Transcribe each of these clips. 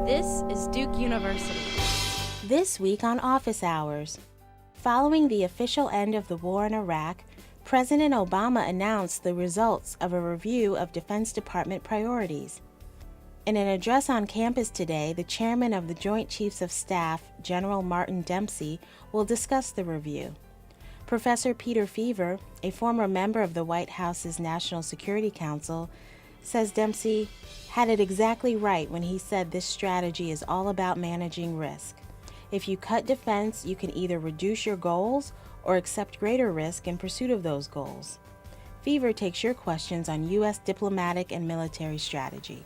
This is Duke University. This week on Office Hours. Following the official end of the war in Iraq, President Obama announced the results of a review of Defense Department priorities. In an address on campus today, the chairman of the Joint Chiefs of Staff, General Martin Dempsey, will discuss the review. Professor Peter Feaver, a former member of the White House's National Security Council, says Dempsey had it exactly right when he said this strategy is all about managing risk. If you cut defense, you can either reduce your goals or accept greater risk in pursuit of those goals. Feaver takes your questions on U.S. diplomatic and military strategy.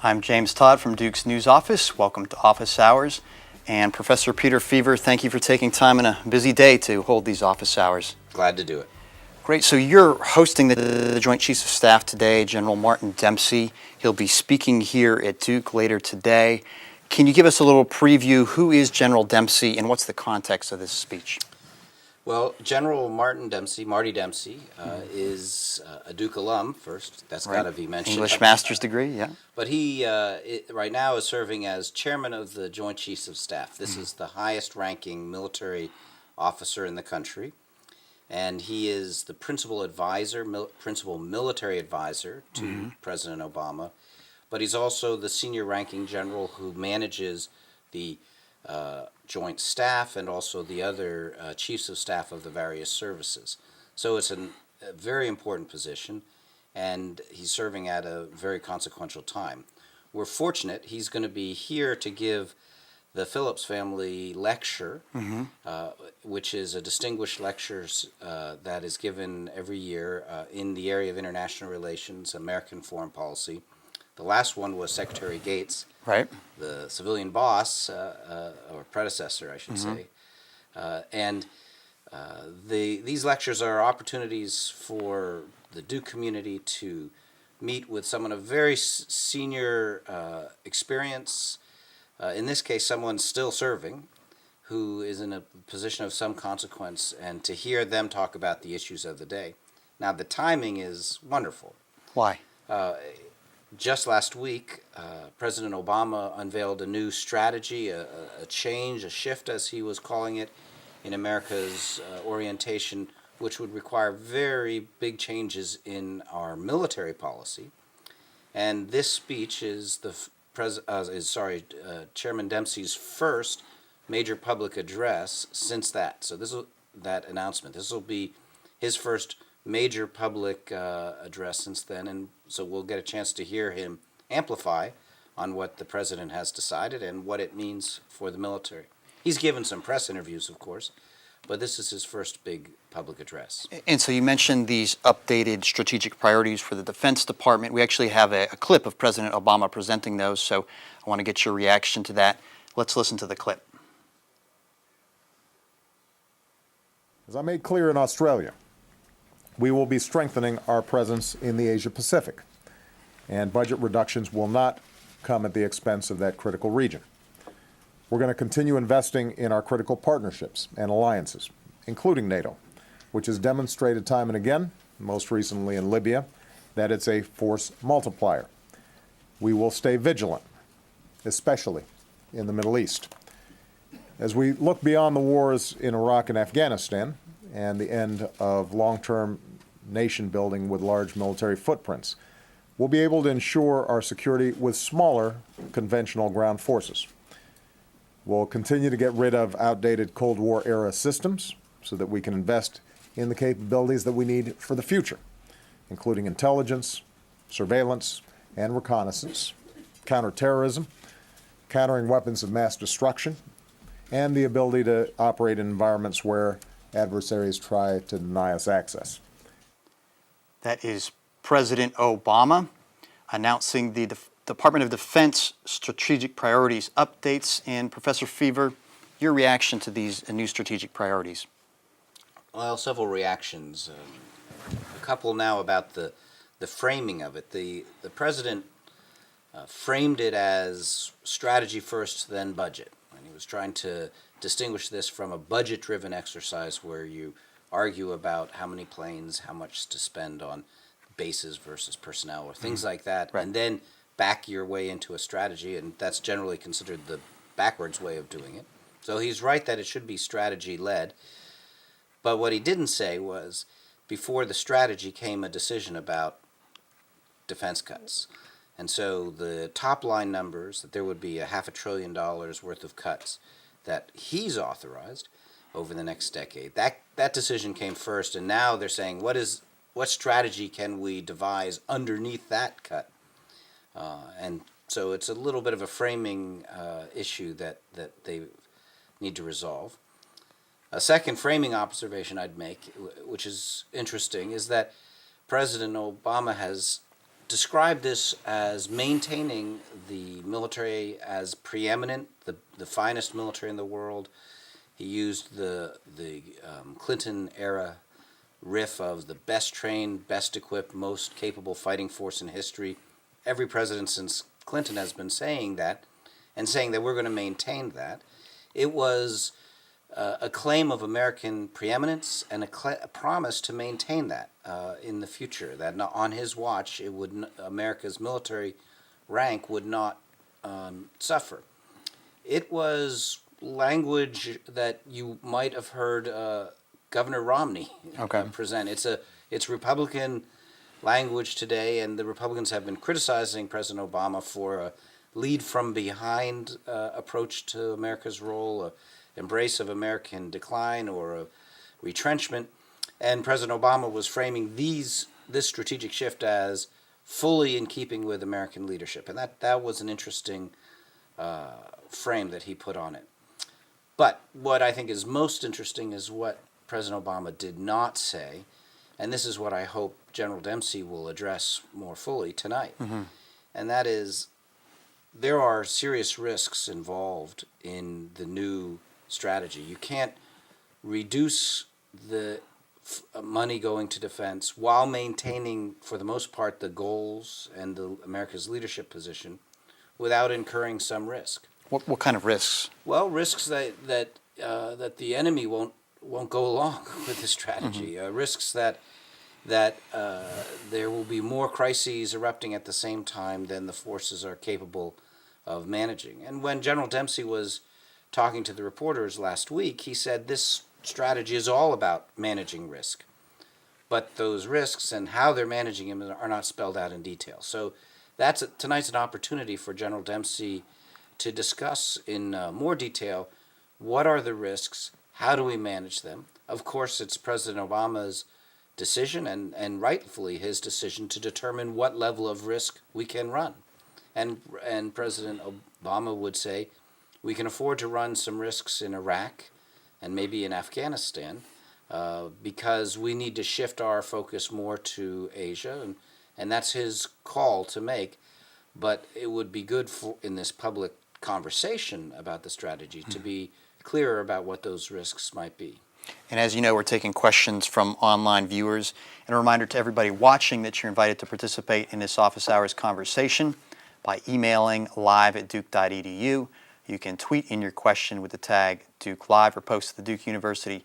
I'm James Todd from Duke's News Office. Welcome to Office Hours. And Professor Peter Feaver, thank you for taking time in a busy day to hold these office hours. Glad to do it. Great. So you're hosting the Joint Chiefs of Staff today, General Martin Dempsey. He'll be speaking here at Duke later today. Can you give us a little preview? Who is General Dempsey and what's the context of this speech? Well, General Martin Dempsey, Marty Dempsey, is a Duke alum first. That's got to be mentioned. English master's degree, yeah. But he right now is serving as chairman of the Joint Chiefs of Staff. This is the highest ranking military officer in the country. And he is the principal advisor, principal military advisor to President Obama. But he's also the senior ranking general who manages the joint staff and also the other chiefs of staff of the various services. So it's a very important position, and he's serving at a very consequential time. We're fortunate he's going to be here to give the Phillips Family Lecture, which is a distinguished lecture that is given every year in the area of international relations, American foreign policy. The last one was Secretary Gates, right? The civilian boss, or predecessor, I should say. These lectures are opportunities for the Duke community to meet with someone of very senior experience. In this case, someone still serving, who is in a position of some consequence, and to hear them talk about the issues of the day. Now, the timing is wonderful. Why? Just last week, President Obama unveiled a new strategy, a change, a shift, as he was calling it, in America's orientation, which would require very big changes in our military policy. And this speech is Chairman Dempsey's first major public address since that. So that announcement. This will be his first major public address since then, and so we'll get a chance to hear him amplify on what the president has decided and what it means for the military. He's given some press interviews, of course, but this is his first big public address. And so you mentioned these updated strategic priorities for the Defense Department. We actually have a clip of President Obama presenting those, so I want to get your reaction to that. Let's listen to the clip. As I made clear in Australia, we will be strengthening our presence in the Asia Pacific, and budget reductions will not come at the expense of that critical region. We're going to continue investing in our critical partnerships and alliances, including NATO, which has demonstrated time and again, most recently in Libya, that it's a force multiplier. We will stay vigilant, especially in the Middle East. As we look beyond the wars in Iraq and Afghanistan and the end of long-term nation building with large military footprints, we'll be able to ensure our security with smaller conventional ground forces. We'll continue to get rid of outdated Cold War era systems so that we can invest in the capabilities that we need for the future, including intelligence, surveillance, and reconnaissance, counterterrorism, countering weapons of mass destruction, and the ability to operate in environments where adversaries try to deny us access. That is President Obama announcing the Department of Defense strategic priorities updates. And Professor Feaver, your reaction to these new strategic priorities? Well, several reactions. A couple now about the framing of it. The president framed it as strategy first, then budget. And he was trying to distinguish this from a budget-driven exercise where you argue about how many planes, how much to spend on bases versus personnel or things like that, Right. and then back your way into a strategy, and that's generally considered the backwards way of doing it. So he's right that it should be strategy-led. But what he didn't say was, before the strategy came a decision about defense cuts. And so the top line numbers, that there would be $500 billion worth of cuts that he's authorized over the next decade. That decision came first, and now they're saying, what strategy can we devise underneath that cut? And so it's a little bit of a framing issue that they need to resolve. A second framing observation I'd make, which is interesting, is that President Obama has described this as maintaining the military as preeminent, the finest military in the world. He used the Clinton era riff of the best trained, best equipped, most capable fighting force in history. Every president since Clinton has been saying that, and saying that we're going to maintain that. It was a claim of American preeminence and a promise to maintain that in the future. That on his watch, America's military rank would not suffer. It was language that you might have heard Governor Romney present. It's Republican language today, and the Republicans have been criticizing President Obama for a lead from behind approach to America's role, a embrace of American decline or a retrenchment. And President Obama was framing this strategic shift as fully in keeping with American leadership, and that was an interesting frame that he put on it. But what I think is most interesting is what President Obama did not say, and this is what I hope General Dempsey will address more fully tonight, and that is there are serious risks involved in the new strategy. You can't reduce the money going to defense while maintaining, for the most part, the goals and America's leadership position without incurring some risk. What kind of risks? Well, risks that the enemy won't go along with the strategy. Risks that there will be more crises erupting at the same time than the forces are capable of managing. And when General Dempsey was talking to the reporters last week, he said this strategy is all about managing risk. But those risks and how they're managing them are not spelled out in detail. So tonight's an opportunity for General Dempsey to discuss in more detail what are the risks, how do we manage them. Of course, it's President Obama's decision, and rightfully his decision, to determine what level of risk we can run. And President Obama would say, we can afford to run some risks in Iraq and maybe in Afghanistan because we need to shift our focus more to Asia, and that's his call to make. But it would be good in this public conversation about the strategy to be clearer about what those risks might be. And as you know, we're taking questions from online viewers. And a reminder to everybody watching that you're invited to participate in this office hours conversation by emailing live@duke.edu. You can tweet in your question with the tag Duke Live or post to the Duke University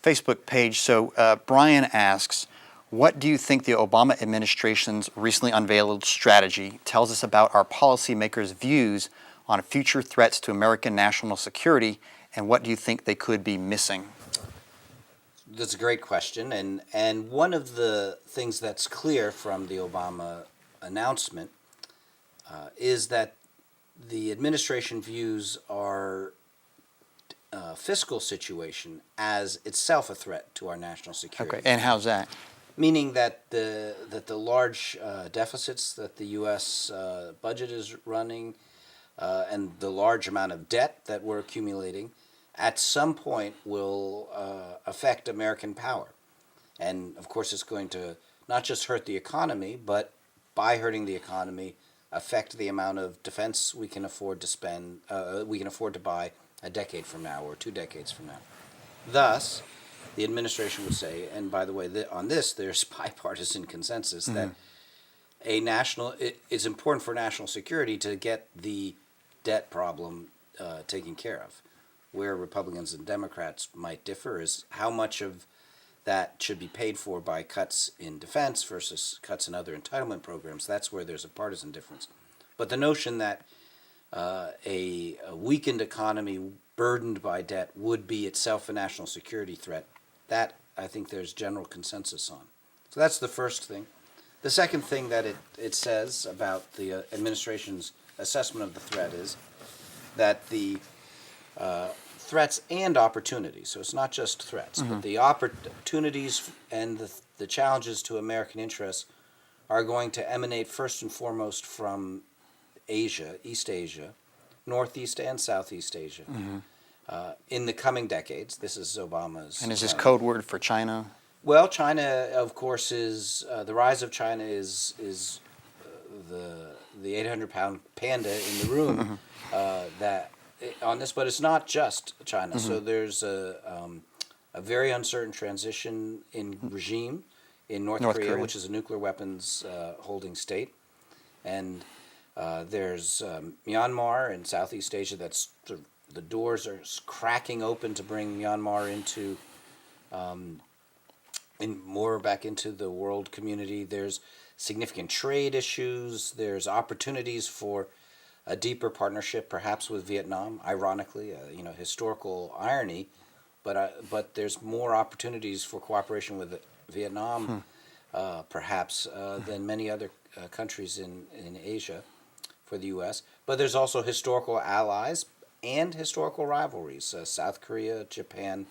Facebook page. So Brian asks, what do you think the Obama administration's recently unveiled strategy tells us about our policymakers' views on future threats to American national security, and what do you think they could be missing? That's a great question, and one of the things that's clear from the Obama announcement is that the administration views our fiscal situation as itself a threat to our national security. Okay, and how's that? Meaning that the large deficits that the U.S. Budget is running and the large amount of debt that we're accumulating at some point will affect American power. And of course it's going to not just hurt the economy, but by hurting the economy, affect the amount of defense we can afford to spend, we can afford to buy a decade from now or 2 decades from now. Thus, the administration would say, and by the way, on this there's bipartisan consensus that it's important for national security to get the debt problem taken care of. Where Republicans and Democrats might differ is how much of that should be paid for by cuts in defense versus cuts in other entitlement programs. That's where there's a partisan difference. But the notion that a weakened economy burdened by debt would be itself a national security threat, that I think there's general consensus on. So that's the first thing. The second thing that it says about the administration's assessment of the threat is that the threats and opportunities, so it's not just threats, but the opportunities and the challenges to American interests are going to emanate first and foremost from Asia, East Asia, Northeast and Southeast Asia. In the coming decades, this is Obama's. And is this code word for China? Well, China, of course, is the rise of China is the 800-pound panda in the room that on this, but it's not just China. So there's a very uncertain transition in regime in North Korea, which is a nuclear weapons holding state, and there's Myanmar in Southeast Asia. That's the doors are cracking open to bring Myanmar into more back into the world community. There's significant trade issues. There's opportunities for a deeper partnership, perhaps with Vietnam. Ironically, historical irony, but there's more opportunities for cooperation with Vietnam, perhaps than many other countries in Asia for the U.S. But there's also historical allies and historical rivalries. South Korea, Japan.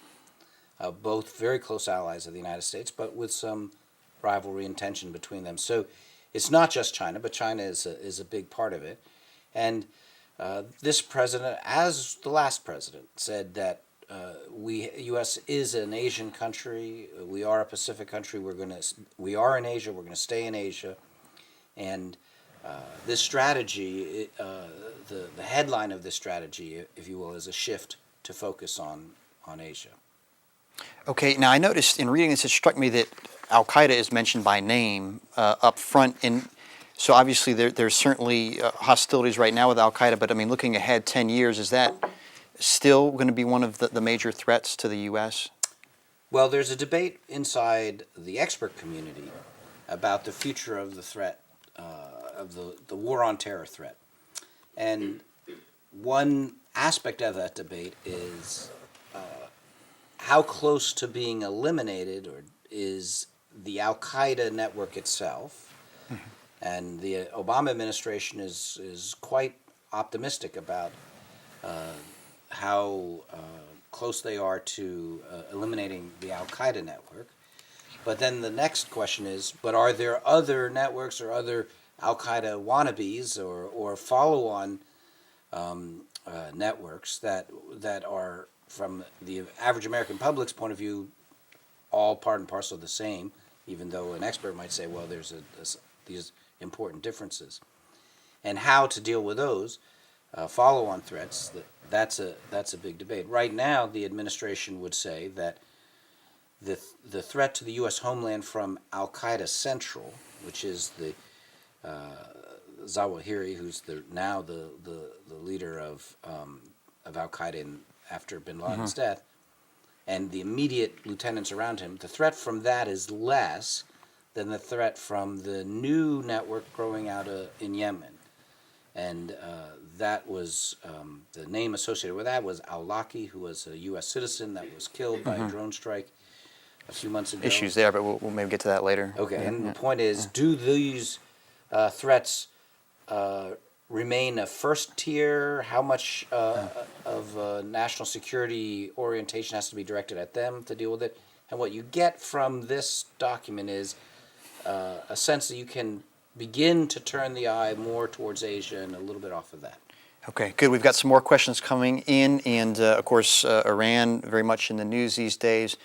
Both very close allies of the United States, but with some rivalry and tension between them. So it's not just China, but China is a big part of it. And this president, as the last president, said that U.S. is an Asian country. We are a Pacific country. We are in Asia. We're going to stay in Asia. And this strategy, the headline of this strategy, if you will, is a shift to focus on Asia. Okay, now I noticed in reading this, it struck me that Al-Qaeda is mentioned by name up front, and so obviously there's certainly hostilities right now with Al-Qaeda, but I mean, looking ahead 10 years, is that still going to be one of the major threats to the U.S.? Well, there's a debate inside the expert community about the future of the threat, of the war on terror threat. And one aspect of that debate is how close to being eliminated is the Al-Qaeda network itself. And the Obama administration is quite optimistic about how close they are to eliminating the Al-Qaeda network. But then the next question is, but are there other networks or other Al-Qaeda wannabes or follow-on networks that are, from the average American public's point of view, all part and parcel of the same, even though an expert might say, well, there's these important differences. And how to deal with those follow-on threats, that's a big debate. Right now, the administration would say that the threat to the U.S. homeland from Al-Qaeda Central, which is the Zawahiri, who's now the leader of Al-Qaeda after bin Laden's death, and the immediate lieutenants around him, the threat from that is less than the threat from the new network growing out in Yemen. And that was, the name associated with that was Al-Awlaki, who was a U.S. citizen that was killed by a drone strike a few months ago. Issues there, but we'll maybe get to that later. Okay, and the point is, do these threats remain a first tier? How much of national security orientation has to be directed at them to deal with it? And what you get from this document is a sense that you can begin to turn the eye more towards Asia and a little bit off of that. Okay, good. We've got some more questions coming in, and of course, Iran very much in the news these days.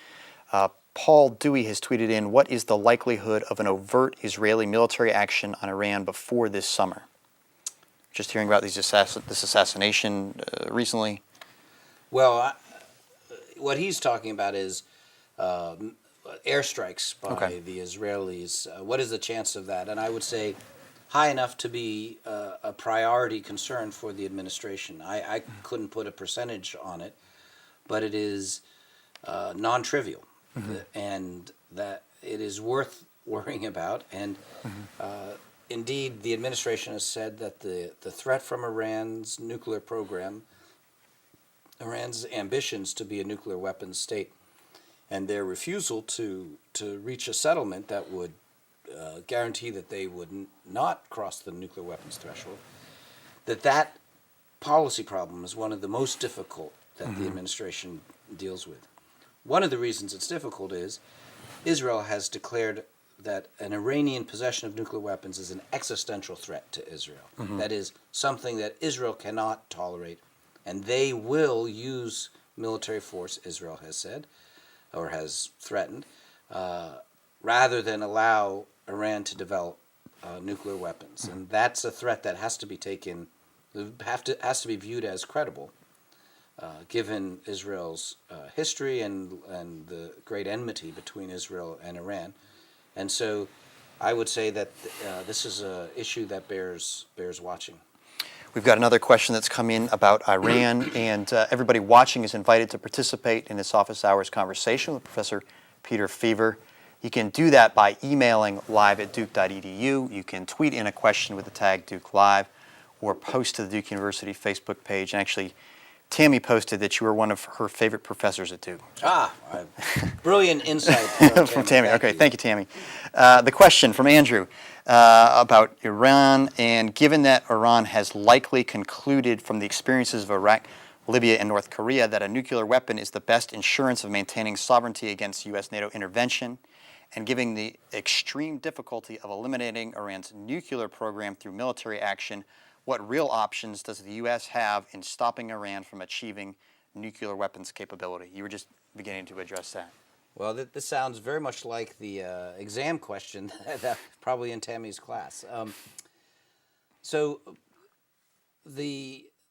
Paul Dewey has tweeted in, what is the likelihood of an overt Israeli military action on Iran before this summer? Just hearing about this assassination recently. Well, what he's talking about is airstrikes by the Israelis. What is the chance of that? And I would say high enough to be a priority concern for the administration. I couldn't put a percentage on it, but it is non-trivial. And that it is worth worrying about. And indeed, the administration has said that the threat from Iran's nuclear program, Iran's ambitions to be a nuclear weapons state, and their refusal to reach a settlement that would guarantee that they would not cross the nuclear weapons threshold, that policy problem is one of the most difficult that the administration deals with. One of the reasons it's difficult is Israel has declared that an Iranian possession of nuclear weapons is an existential threat to Israel. That is something that Israel cannot tolerate, and they will use military force, Israel has said, or has threatened, rather than allow Iran to develop nuclear weapons. And that's a threat that has to be taken, has to be viewed as credible, given Israel's history and the great enmity between Israel and Iran. And so I would say that this is an issue that bears watching. We've got another question that's come in about Iran, and everybody watching is invited to participate in this office hours conversation with Professor Peter Feaver. You can do that by emailing live@duke.edu. You can tweet in a question with the tag Duke Live, or post to the Duke University Facebook page. And actually, Tammy posted that you were one of her favorite professors at Duke. Brilliant insight From Tammy. Okay, thank you, Tammy. The question from Andrew about Iran, and given that Iran has likely concluded from the experiences of Iraq, Libya, and North Korea that a nuclear weapon is the best insurance of maintaining sovereignty against U.S. NATO intervention, and given the extreme difficulty of eliminating Iran's nuclear program through military action, what real options does the U.S. have in stopping Iran from achieving nuclear weapons capability? You were just beginning to address that. Well, this sounds very much like the exam question that probably in Tammy's class.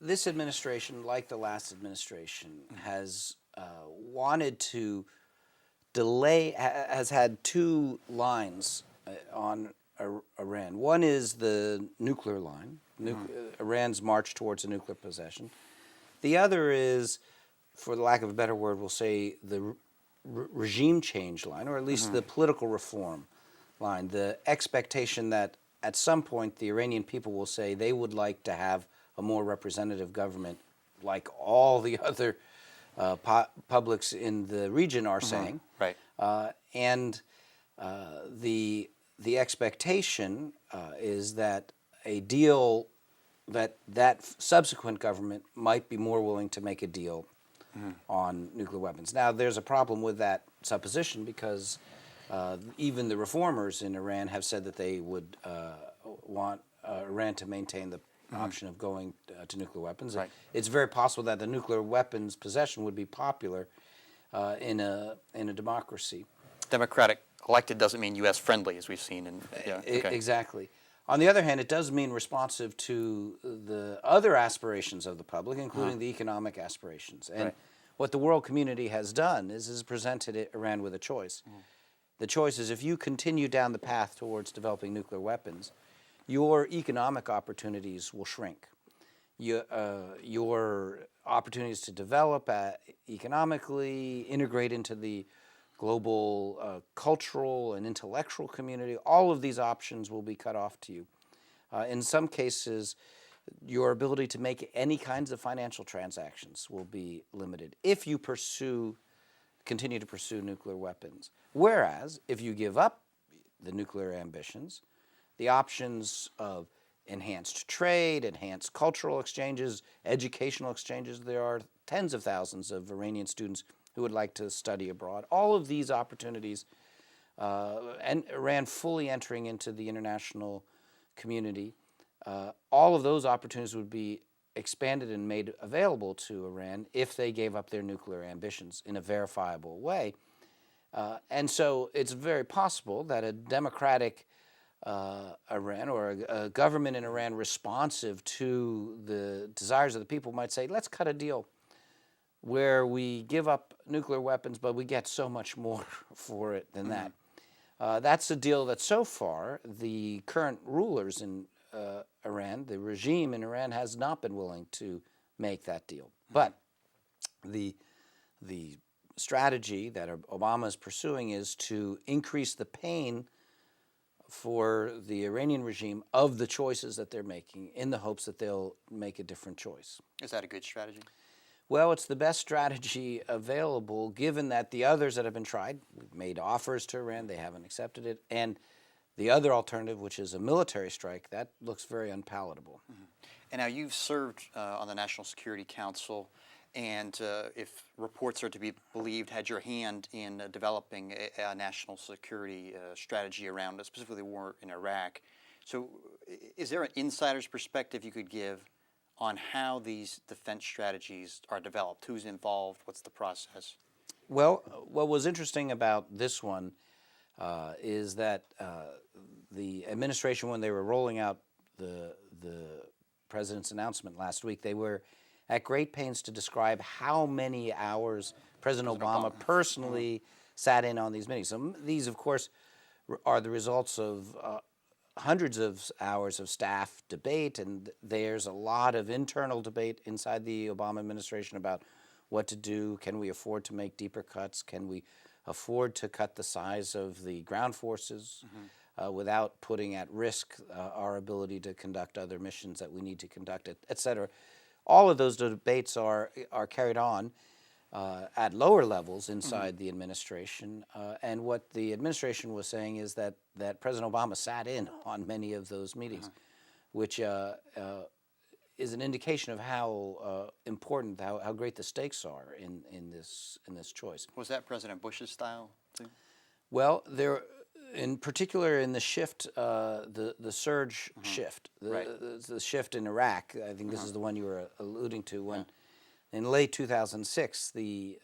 This administration, like the last administration, has wanted to delay, has had two lines on Iran. One is the nuclear line, Iran's march towards a nuclear possession. The other is, for the lack of a better word, we'll say the regime change line, or at least the political reform line, the expectation that at some point the Iranian people will say they would like to have a more representative government, like all the other publics in the region are saying. Right. And the expectation is that a deal, that subsequent government might be more willing to make a deal on nuclear weapons. Now, there's a problem with that supposition because even the reformers in Iran have said that they would want Iran to maintain the option of going to nuclear weapons. Right. It's very possible that the nuclear weapons possession would be popular in a democracy. Democratic elected doesn't mean U.S. friendly, as we've seen. Exactly. On the other hand, it does mean responsive to the other aspirations of the public, including the economic aspirations. And what the world community has done is presented Iran with a choice. The choice is if you continue down the path towards developing nuclear weapons, your economic opportunities will shrink. Your opportunities to develop economically, integrate into the global cultural and intellectual community, all of these options will be cut off to you. In some cases, your ability to make any kinds of financial transactions will be limited if you continue to pursue nuclear weapons. Whereas, if you give up the nuclear ambitions, the options of enhanced trade, enhanced cultural exchanges, educational exchanges, there are tens of thousands of Iranian students who would like to study abroad. All of these opportunities, and Iran fully entering into the international community, all of those opportunities would be expanded and made available to Iran if they gave up their nuclear ambitions in a verifiable way. And so it's very possible that a democratic Iran or a government in Iran responsive to the desires of the people might say, let's cut a deal where we give up nuclear weapons, but we get so much more for it than that. That's a deal that so far the current rulers in Iran, the regime in Iran, has not been willing to make that deal. But the strategy that Obama is pursuing is to increase the pain for the Iranian regime of the choices that they're making in the hopes that they'll make a different choice. Is that a good strategy? Well, it's the best strategy available given that the others that have been tried, we've made offers to Iran, they haven't accepted it, and the other alternative, which is a military strike, that looks very unpalatable. And now you've served on the National Security Council, and if reports are to be believed, had your hand in developing a national security strategy around specifically the war in Iraq. So is there an insider's perspective you could give on how these defense strategies are developed? Who's involved? What's the process? Well, what was interesting about this one is that the administration, when they were rolling out the president's announcement last week, they were at great pains to describe how many hours President Obama personally sat in on these meetings. So these, of course, are the results of hundreds of hours of staff debate, and there's a lot of internal debate inside the Obama administration about what to do. Can we afford to make deeper cuts? Can we afford to cut the size of the ground forces without putting at risk our ability to conduct other missions that we need to conduct, et cetera? All of those debates are carried on at lower levels inside the administration. And what the administration was saying is that President Obama sat in on many of those meetings, which is an indication of how important, how great the stakes are in this choice. Was that President Bush's style too? Well, there, in particular, in the shift, the surge shift, the shift in Iraq. I think this is the one you were alluding to. When in late 2006, the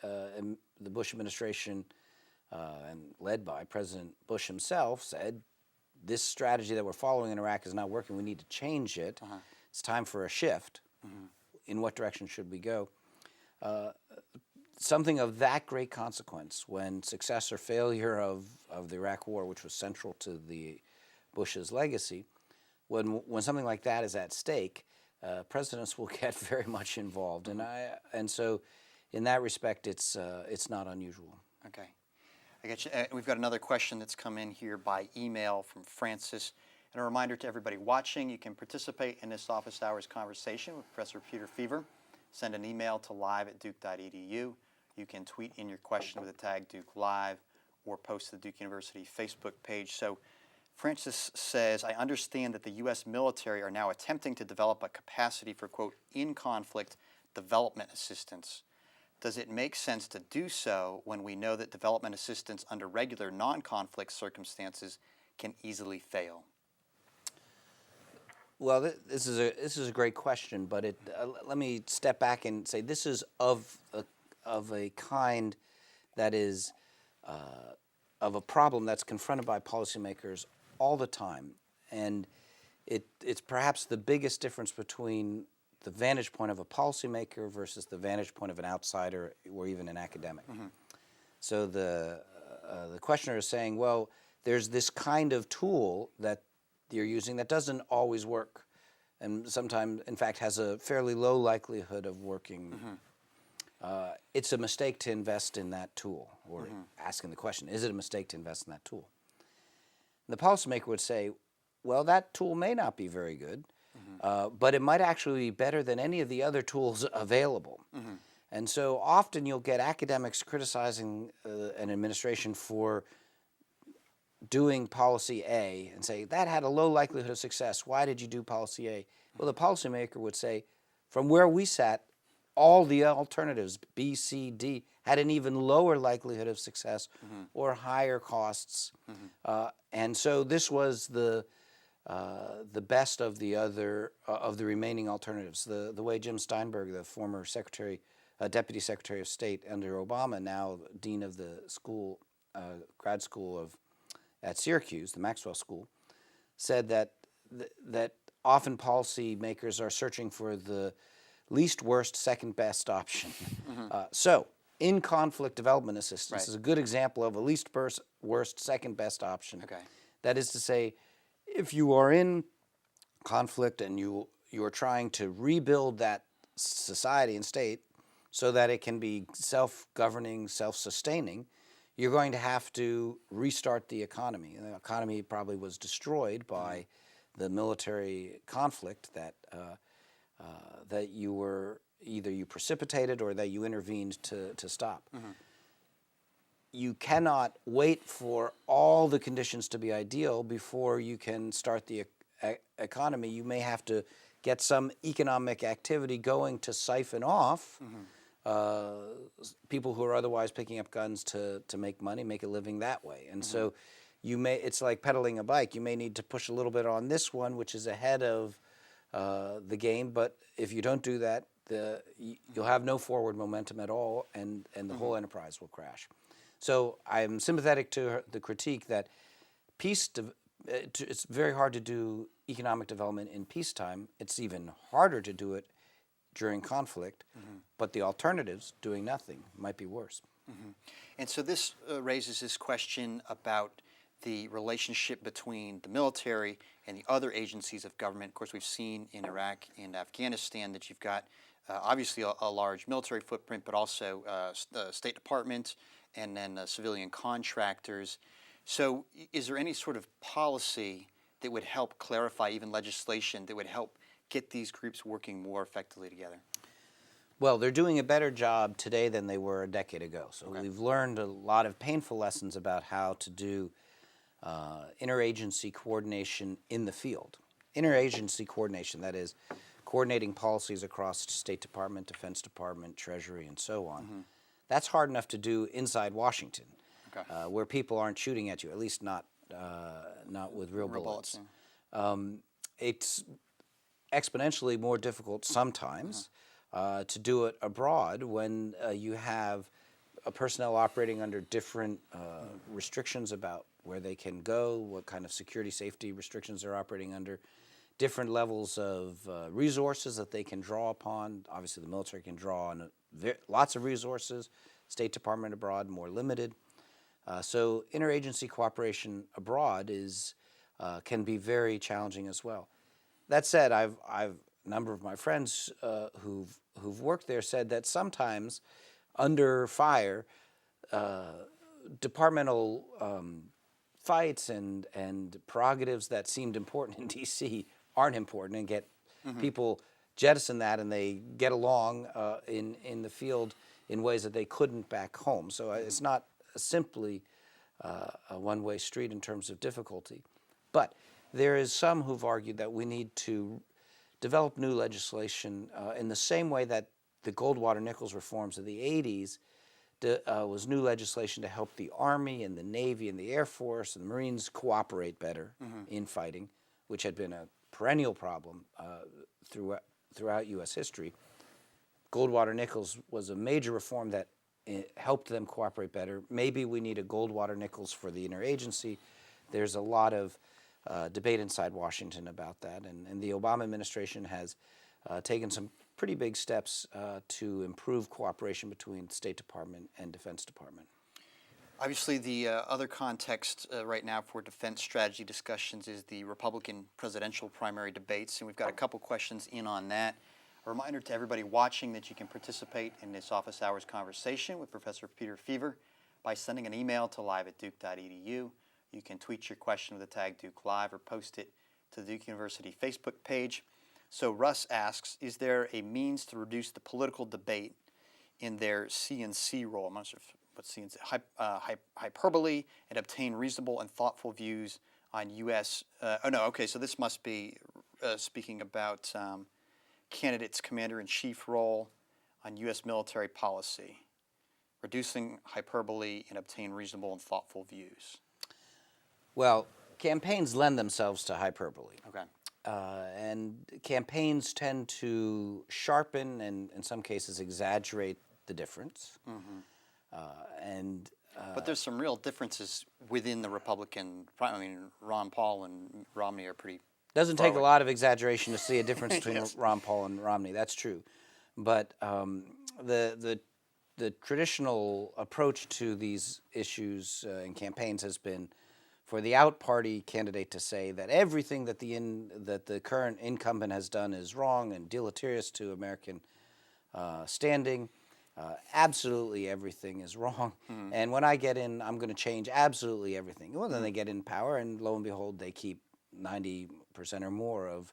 Bush administration, and led by President Bush himself, said, "This strategy that we're following in Iraq is not working. We need to change it. It's time for a shift. In what direction should we go?" Something of that great consequence, when success or failure of the Iraq War, which was central to the Bush's legacy, when something like that is at stake, presidents will get very much involved, and so in that respect, it's not unusual. Okay. I get you. We've got another question that's come in here by email from Francis. And a reminder to everybody watching, you can participate in this office hours conversation with Professor Peter Feaver. Send an email to live@duke.edu. You can tweet in your question with the tag Duke Live or post to the Duke University Facebook page. So Francis says, I understand that the U.S. military are now attempting to develop a capacity for, quote, in-conflict development assistance. Does it make sense to do so when we know that development assistance under regular non-conflict circumstances can easily fail? Well, this is a great question, but let me step back and say this is of a kind that is of a problem that's confronted by policymakers all the time, and it's perhaps the biggest difference between the vantage point of a policymaker versus the vantage point of an outsider or even an academic. So the questioner is saying, well, there's this kind of tool that you're using that doesn't always work, and sometimes, in fact, has a fairly low likelihood of working. It's a mistake to invest in that tool, or asking the question, is it a mistake to invest in that tool? And the policymaker would say, well, that tool may not be very good, but it might actually be better than any of the other tools available. And so often you'll get academics criticizing an administration for doing policy A and say, that had a low likelihood of success. Why did you do policy A? Well, the policymaker would say, from where we sat, all the alternatives, B, C, D, had an even lower likelihood of success or higher costs. And so this was the best of the other of the remaining alternatives. The way Jim Steinberg, the former Deputy Secretary of State under Obama, now Dean of the school, grad school at Syracuse, the Maxwell School, said that often policymakers are searching for the least worst, second best option. So, in conflict development assistance is a good example of a least worst, second best option. That is to say, if you are in conflict and you are trying to rebuild that society and state so that it can be self-governing, self-sustaining, you're going to have to restart the economy. And the economy probably was destroyed by the military conflict that you were either you precipitated or that you intervened to stop. You cannot wait for all the conditions to be ideal before you can start the economy. You may have to get some economic activity going to siphon off people who are otherwise picking up guns to make money, make a living that way. And so it's like pedaling a bike. You may need to push a little bit on this one, which is ahead of the game, but if you don't do that, you'll have no forward momentum at all, and the whole enterprise will crash. So I'm sympathetic to the critique that it's very hard to do economic development in peacetime. It's even harder to do it during conflict, but the alternatives, doing nothing, might be worse. And so this raises this question about the relationship between the military and the other agencies of government. Of course, we've seen in Iraq and Afghanistan that you've got obviously a large military footprint, but also the State Department and then civilian contractors. So is there any sort of policy that would help clarify, even legislation, that would help get these groups working more effectively together? Well, they're doing a better job today than they were a decade ago. So we've learned a lot of painful lessons about how to do interagency coordination in the field. Interagency coordination, that is, coordinating policies across State Department, Defense Department, Treasury, and so on. That's hard enough to do inside Washington, where people aren't shooting at you, at least not with real bullets. It's exponentially more difficult sometimes to do it abroad when you have personnel operating under different restrictions about where they can go, what kind of security safety restrictions they're operating under, different levels of resources that they can draw upon. Obviously, the military can draw on lots of resources. State Department abroad, more limited. So interagency cooperation abroad can be very challenging as well. That said, I've a number of my friends who've worked there said that sometimes under fire, departmental fights and prerogatives that seemed important in D.C. aren't important, and get people jettison that, and they get along in the field in ways that they couldn't back home. So it's not simply a one-way street in terms of difficulty. But there is some who've argued that we need to develop new legislation in the same way that the Goldwater-Nichols reforms of the 80s was new legislation to help the Army and the Navy and the Air Force and the Marines cooperate better in fighting, which had been a perennial problem throughout U.S. history. Goldwater-Nichols was a major reform that helped them cooperate better. Maybe we need a Goldwater-Nichols for the interagency. There's a lot of debate inside Washington about that, and the Obama administration has taken some pretty big steps to improve cooperation between State Department and Defense Department. Obviously, the other context right now for defense strategy discussions is the Republican presidential primary debates, and we've got a couple questions in on that. A reminder to everybody watching that you can participate in this office hours conversation with Professor Peter Feaver by sending an email to live@duke.edu. You can tweet your question with the tag Duke Live or post it to the Duke University Facebook page. So Russ asks, is there a means to reduce the political debate in their CNC role? I'm not sure what CNC, hyperbole, and obtain reasonable and thoughtful views on U.S. So this must be speaking about candidates' commander-in-chief role on U.S. military policy, reducing hyperbole and obtain reasonable and thoughtful views. Well, campaigns lend themselves to hyperbole. Okay. And campaigns tend to sharpen and, in some cases, exaggerate the difference. But there's some real differences within the Republican. I mean, Ron Paul and Romney are pretty. Doesn't take a lot of exaggeration to see a difference between Ron Paul and Romney. That's true, but the traditional approach to these issues in campaigns has been for the out-party candidate to say that everything that the current incumbent has done is wrong and deleterious to American standing, absolutely everything is wrong. And when I get in, I'm going to change absolutely everything. Well, then they get in power, and lo and behold, they keep 90% or more of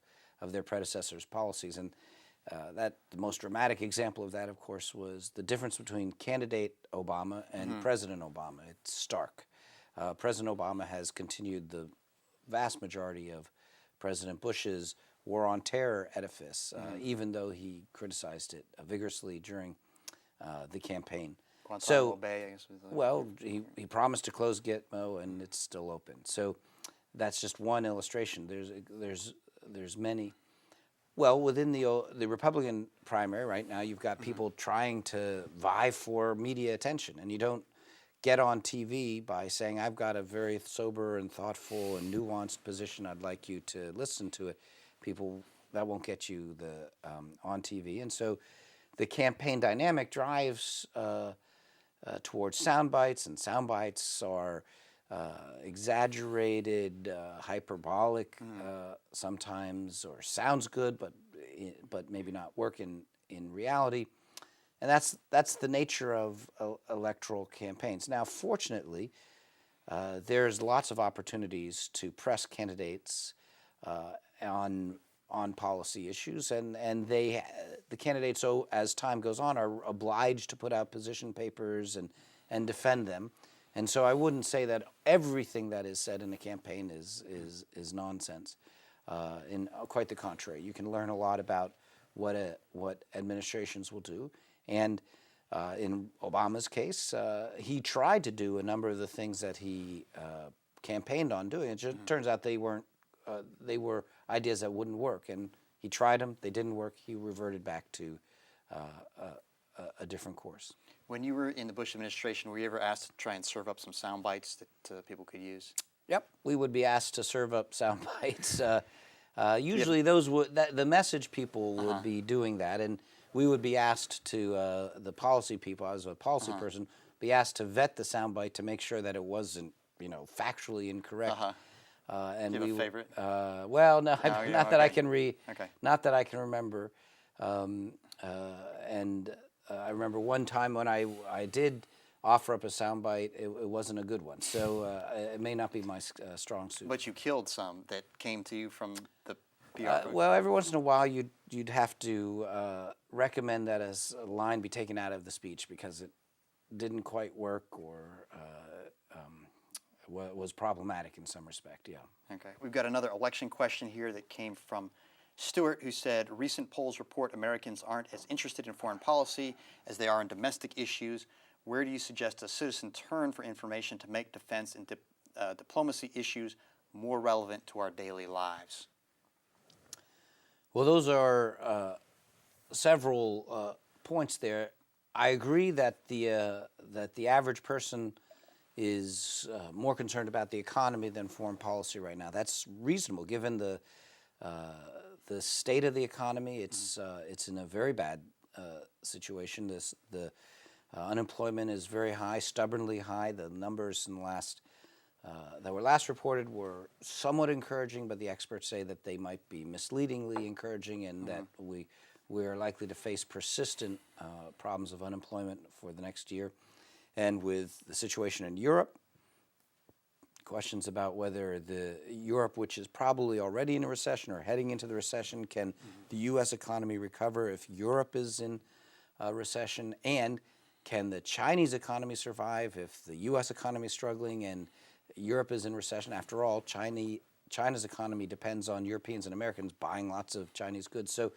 their predecessors' policies. And the most dramatic example of that, of course, was the difference between candidate Obama and President Obama. It's stark. President Obama has continued the vast majority of President Bush's war on terror edifice, even though he criticized it vigorously during the campaign. Guantanamo Bay, I guess. Well, he promised to close Gitmo, and it's still open. So that's just one illustration. There's many. Well, within the Republican primary right now, you've got people trying to vie for media attention, and you don't get on TV by saying, I've got a very sober and thoughtful and nuanced position, I'd like you to listen to it. People, that won't get you on TV. And so the campaign dynamic drives towards sound bites, and sound bites are exaggerated, hyperbolic sometimes, or sounds good, but maybe not work in reality. And that's the nature of electoral campaigns. Now, fortunately, there's lots of opportunities to press candidates on policy issues, and the candidates, so as time goes on, are obliged to put out position papers and defend them. And so I wouldn't say that everything that is said in a campaign is nonsense. Quite the contrary. You can learn a lot about what administrations will do. And in Obama's case, he tried to do a number of the things that he campaigned on doing. It just turns out they weren't. They were ideas that wouldn't work, and he tried them. They didn't work. He reverted back to a different course. When you were in the Bush administration, were you ever asked to try and serve up some sound bites that people could use? Yep, we would be asked to serve up sound bites. Usually, those would the message people would be doing that, and we would be asked to the policy people, as a policy person, be asked to vet the soundbite to make sure that it wasn't, factually incorrect. And Do you have a favorite? Well, no, not that I can not that I can remember. And I remember one time when I did offer up a soundbite, it wasn't a good one. So it may not be my strong suit. But you killed some that came to you from the PR. Well, every once in a while, you'd have to recommend that a line be taken out of the speech because it didn't quite work or was problematic in some respect. Yeah. Okay. We've got another election question here that came from Stewart, who said, recent polls report Americans aren't as interested in foreign policy as they are in domestic issues. Where do you suggest a citizen turn for information to make defense and diplomacy issues more relevant to our daily lives? Well, those are several points there. I agree that the average person is more concerned about the economy than foreign policy right now. That's reasonable given the state of the economy. It's in a very bad situation. The unemployment is very high, stubbornly high. The numbers in the that were last reported were somewhat encouraging, but the experts say that they might be misleadingly encouraging, and that we are likely to face persistent problems of unemployment for the next year. And with the situation in Europe, questions about whether Europe, which is probably already in a recession or heading into the recession, can the U.S. economy recover if Europe is in a recession? And can the Chinese economy survive if the U.S. economy is struggling and Europe is in recession? After all, China's economy depends on Europeans and Americans buying lots of Chinese goods. So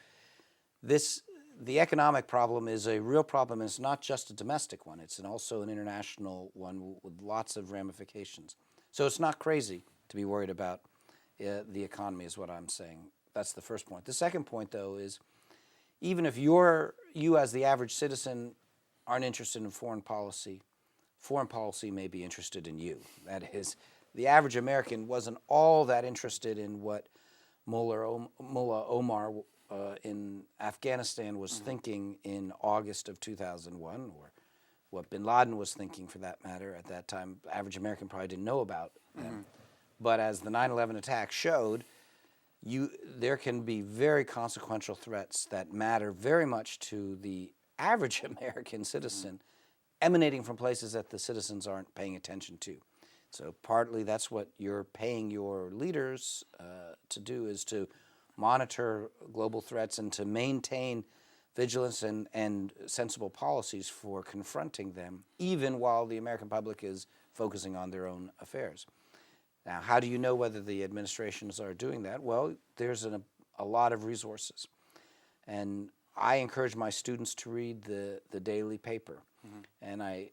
the economic problem is a real problem, and it's not just a domestic one. It's also an international one with lots of ramifications. So it's not crazy to be worried about the economy, is what I'm saying. That's the first point. The second point, though, is even if you as the average citizen aren't interested in foreign policy may be interested in you. That is, the average American wasn't all that interested in what Mullah Omar in Afghanistan was thinking in August of 2001, or what bin Laden was thinking, for that matter, at that time. The average American probably didn't know about them. But as the 9/11 attack showed, there can be very consequential threats that matter very much to the average American citizen emanating from places that the citizens aren't paying attention to. So partly that's what you're paying your leaders to do, is to monitor global threats and to maintain vigilance and sensible policies for confronting them, even while the American public is focusing on their own affairs. Now, how do you know whether the administrations are doing that? Well, there's a lot of resources. And I encourage my students to read the daily paper. And I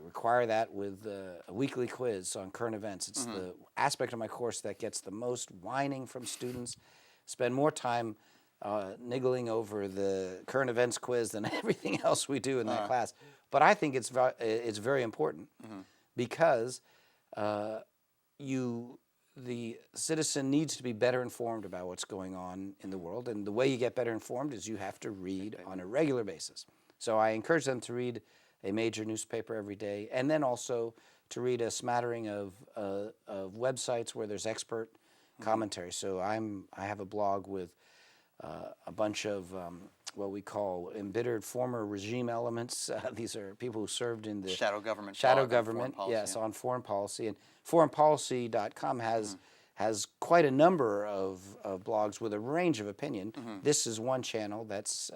require that with a weekly quiz on current events. It's the aspect of my course that gets the most whining from students. Spend more time niggling over the current events quiz than everything else we do in that class. But I think it's very important because the citizen needs to be better informed about what's going on in the world, and the way you get better informed is you have to read on a regular basis. So I encourage them to read a major newspaper every day, and then also to read a smattering of websites where there's expert commentary. So I have a blog with a bunch of what we call embittered former regime elements. These are people who served in the Shadow government. shadow blog on government, foreign policy, yes, on foreign policy. And foreignpolicy.com has quite a number of blogs with a range of opinion. This is one channel that's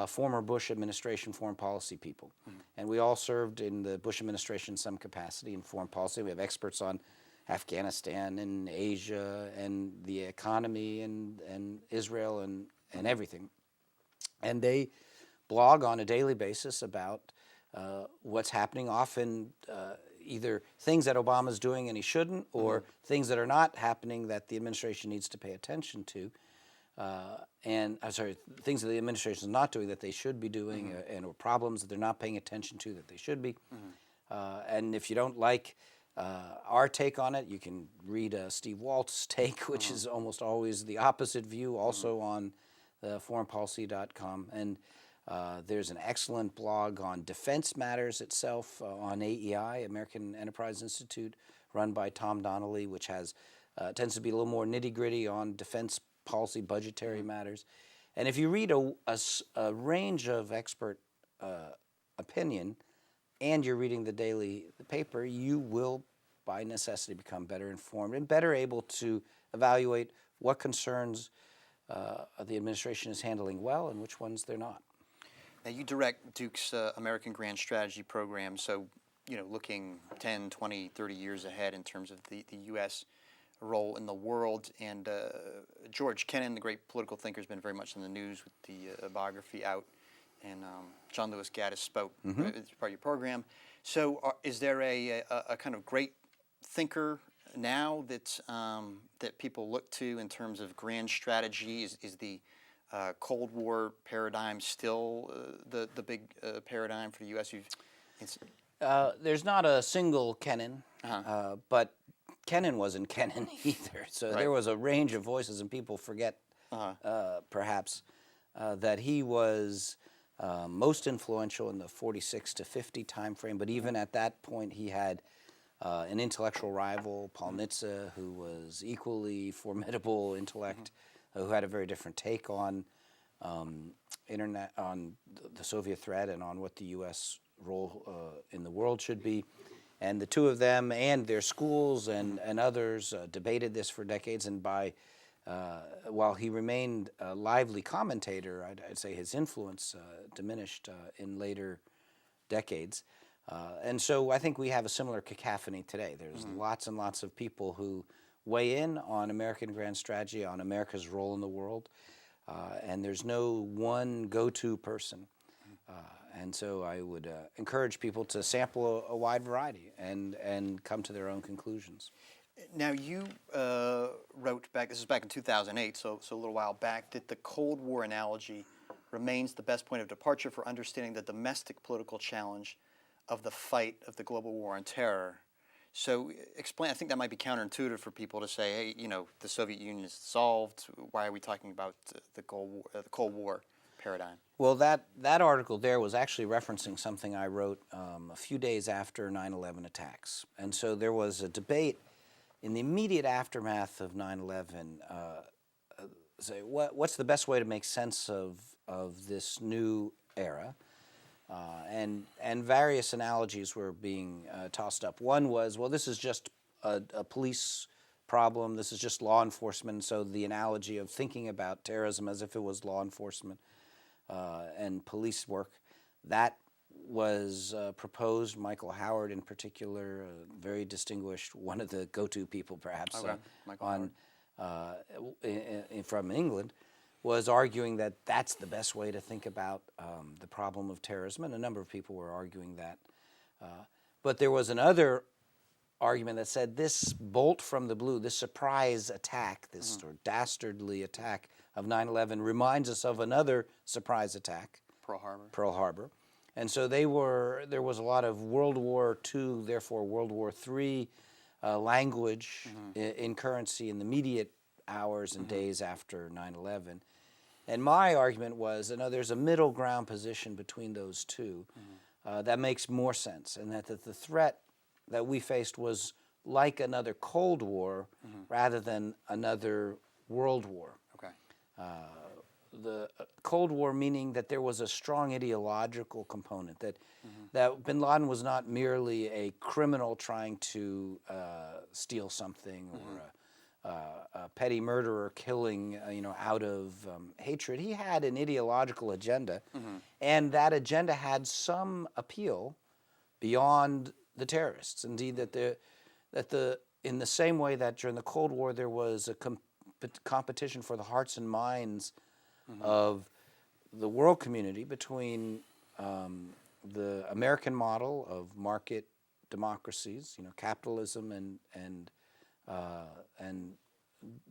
former Bush administration foreign policy people. And we all served in the Bush administration in some capacity in foreign policy. We have experts on Afghanistan and Asia and the economy and Israel and everything. And they blog on a daily basis about what's happening, often either things that Obama's doing and he shouldn't, or things that are not happening that the administration needs to pay attention to. Things that the administration is not doing that they should be doing, or problems that they're not paying attention to that they should be. And if you don't like our take on it, you can read Steve Walt's take, which is almost always the opposite view, also on foreignpolicy.com. And there's an excellent blog on defense matters itself on AEI, American Enterprise Institute, run by Tom Donnelly, which tends to be a little more nitty-gritty on defense policy, budgetary matters. And if you read a range of expert opinion and you're reading the daily paper, you will, by necessity, become better informed and better able to evaluate what concerns the administration is handling well and which ones they're not. Now, you direct Duke's American Grand Strategy program, so, looking 10, 20, 30 years ahead in terms of the U.S. role in the world. And George Kennan, the great political thinker, has been very much in the news with the biography out. And John Lewis Gaddis spoke as part of your program. So is there a kind of great thinker now that people look to in terms of grand strategy? Is the Cold War paradigm still the big paradigm for the U.S.? There's not a single Kennan, but Kennan wasn't Kennan either. So there was a range of voices, and people forget perhaps that he was most influential in the 46 to 50 time frame. But even at that point, he had an intellectual rival, Paul Nitze, who was equally formidable intellect, who had a very different take on internet, on the Soviet threat, and on what the U.S. role in the world should be. And the two of them and their schools and others debated this for decades. And while he remained a lively commentator, I'd say his influence diminished in later decades. And so I think we have a similar cacophony today. There's lots and lots of people who weigh in on American grand strategy, on America's role in the world, and there's no one go-to person. And so I would encourage people to sample a wide variety and come to their own conclusions. Now, you wrote back, this is back in 2008, so a little while back, that the Cold War analogy remains the best point of departure for understanding the domestic political challenge of the fight of the global war on terror. So explain, I think that might be counterintuitive for people to say, hey, the Soviet Union is dissolved. Why are we talking about the Cold War paradigm? Well, that article there was actually referencing something I wrote a few days after 9/11 attacks. And so there was a debate in the immediate aftermath of 9/11, say what's the best way to make sense of this new era. And various analogies were being tossed up. One was, well, this is just a police problem. This is just law enforcement. So the analogy of thinking about terrorism as if it was law enforcement and police work, that was proposed. Michael Howard, in particular, very distinguished, one of the go-to people, perhaps, Michael from England, was arguing that that's the best way to think about the problem of terrorism, and a number of people were arguing that. But there was another argument that said this bolt from the blue, this surprise attack, this sort of dastardly attack of 9/11 reminds us of another surprise attack, Pearl Harbor. And so there was a lot of World War II, therefore World War III language in currency in the immediate hours and days after 9/11. And my argument was, there's a middle ground position between those two that makes more sense, and that the threat that we faced was like another Cold War rather than another World War. Okay. The Cold War meaning that there was a strong ideological component, that bin Laden was not merely a criminal trying to steal something or a petty murderer killing out of hatred. He had an ideological agenda, and that agenda had some appeal beyond the terrorists. Indeed, in the same way that during the Cold War there was a competition for the hearts and minds of the world community between the American model of market democracies, capitalism and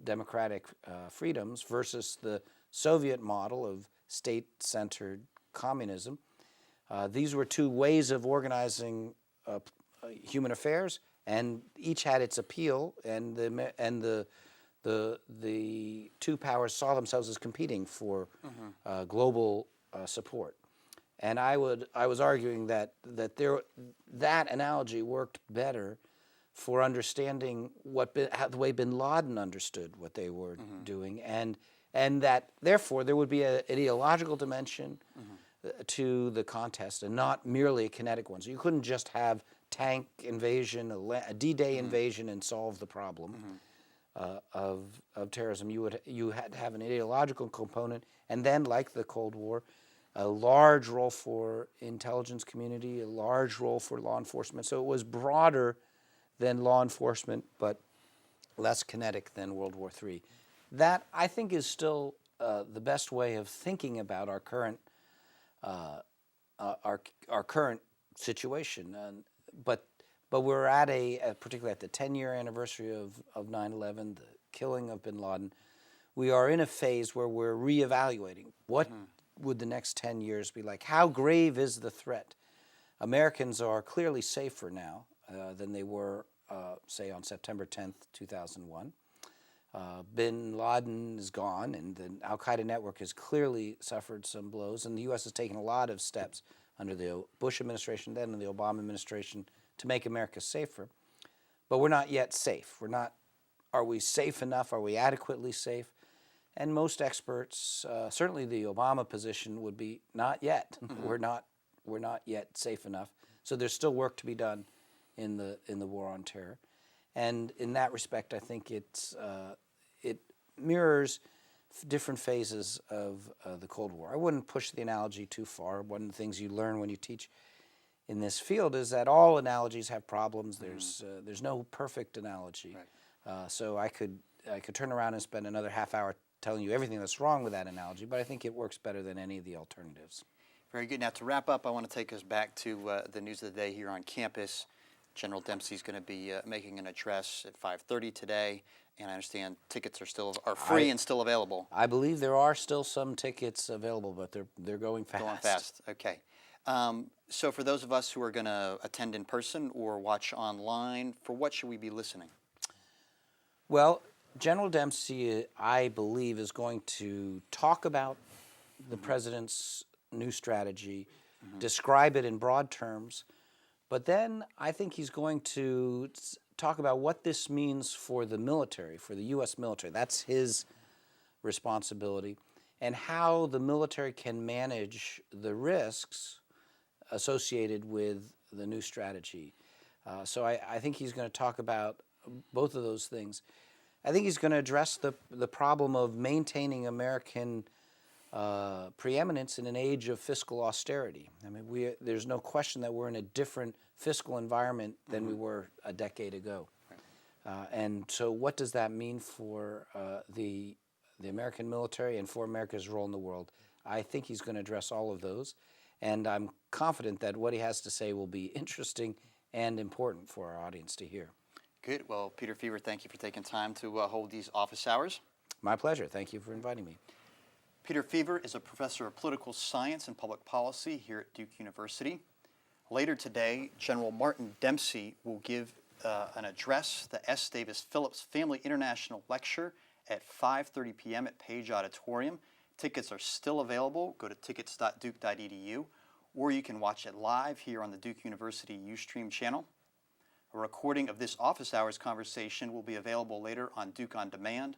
democratic freedoms, versus the Soviet model of state-centered communism. These were two ways of organizing human affairs, and each had its appeal, and the two powers saw themselves as competing for global support. And I was arguing that that analogy worked better for understanding the way bin Laden understood what they were doing, and that therefore there would be an ideological dimension to the contest, and not merely a kinetic one. So you couldn't just have tank invasion, a D-Day invasion, and solve the problem of terrorism. You had to have an ideological component, and then, like the Cold War, a large role for intelligence community, a large role for law enforcement. So it was broader than law enforcement, but less kinetic than World War III. That, I think, is still the best way of thinking about our current situation. But we're at particularly at the 10-year anniversary of 9/11, the killing of bin Laden. We are in a phase where we're reevaluating what would the next 10 years be like. How grave is the threat? Americans are clearly safer now than they were, say, on September 10th, 2001. Bin Laden is gone, and the al-Qaeda network has clearly suffered some blows, and the U.S. has taken a lot of steps under the Bush administration, then in the Obama administration, to make America safer. But we're not yet safe. Are we safe enough? Are we adequately safe? And most experts, certainly the Obama position, would be not yet. We're not yet safe enough. So there's still work to be done in the war on terror. And in that respect, I think it mirrors different phases of the Cold War. I wouldn't push the analogy too far. One of the things you learn when you teach in this field is that all analogies have problems. There's no perfect analogy. Right. So I could turn around and spend another half hour telling you everything that's wrong with that analogy, but I think it works better than any of the alternatives. Very good. Now, to wrap up, I want to take us back to the news of the day here on campus. General Dempsey is going to be making an address at 5:30 today, and I understand tickets are free and still available. I believe there are still some tickets available, but they're going fast. Going fast. Okay. So for those of us who are going to attend in person or watch online, for what should we be listening? Well, General Dempsey, I believe, is going to talk about the president's new strategy, describe it in broad terms, but then I think he's going to talk about what this means for the military, for the U.S. military. That's his responsibility. and how the military can manage the risks associated with the new strategy. So I think he's going to talk about both of those things. I think he's going to address the problem of maintaining American preeminence in an age of fiscal austerity. I mean, there's no question that we're in a different fiscal environment than we were a decade ago. And so what does that mean for the American military and for America's role in the world? I think he's going to address all of those. And I'm confident that what he has to say will be interesting and important for our audience to hear. Good. Well, Peter Feaver, thank you for taking time to hold these office hours. My pleasure. Thank you for inviting me. Peter Feaver is a professor of political science and public policy here at Duke University. Later today, General Martin Dempsey will give an address, the S. Davis Phillips Family International Lecture at 5:30 p.m. at Page Auditorium. Tickets are still available. Go to tickets.duke.edu, or you can watch it live here on the Duke University Ustream channel. A recording of this office hours conversation will be available later on Duke On Demand.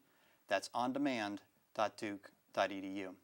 That's ondemand.duke.edu.